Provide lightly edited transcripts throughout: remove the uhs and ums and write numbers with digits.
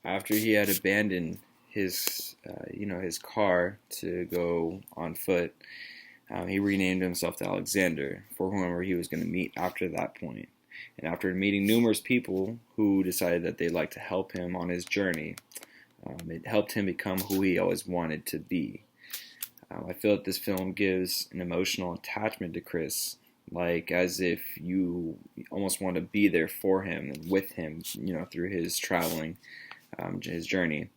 after he had abandoned his car to go on foot, he renamed himself to Alexander for whomever he was going to meet after that point. And after meeting numerous people who decided that they'd like to help him on his journey, it helped him become who he always wanted to be. I feel that this film gives an emotional attachment to Chris, like as if you almost want to be there for him and with him, through his traveling, his journey.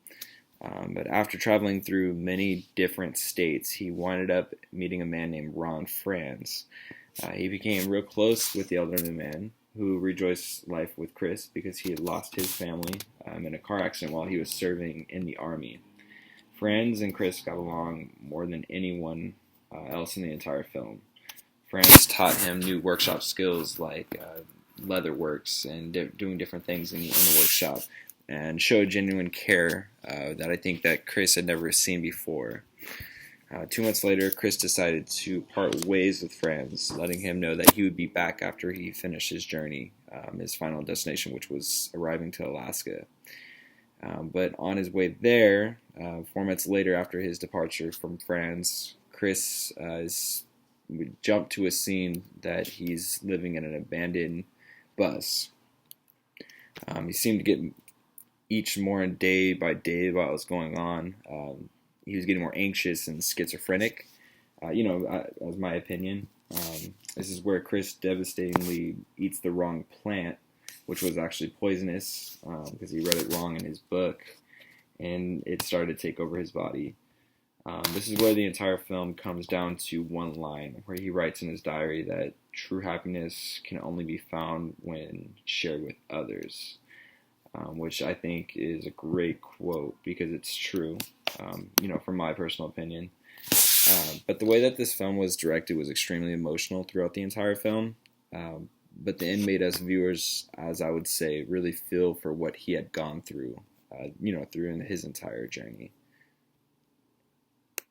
But after traveling through many different states, he wound up meeting a man named Ron Franz. He became real close with the elderly man, who rejoiced life with Chris because he had lost his family in a car accident while he was serving in the army. Franz and Chris got along more than anyone else in the entire film. Franz taught him new workshop skills like leather works and doing different things in the workshop, and showed genuine care that I think that Chris had never seen before. 2 months later, Chris decided to part ways with Franz, letting him know that he would be back after he finished his journey, his final destination, which was arriving to Alaska. But on his way there, 4 months later after his departure from Franz, Chris jumped to a scene that he's living in an abandoned bus. He seemed to get each more day by day about what's going on. He was getting more anxious and schizophrenic. That was my opinion. This is where Chris devastatingly eats the wrong plant, which was actually poisonous because he read it wrong in his book, and it started to take over his body. This is where the entire film comes down to one line, where he writes in his diary that true happiness can only be found when shared with others, which I think is a great quote because it's true, from my personal opinion. But the way that this film was directed was extremely emotional throughout the entire film. But the end made us viewers, as I would say, really feel for what he had gone through, through his entire journey.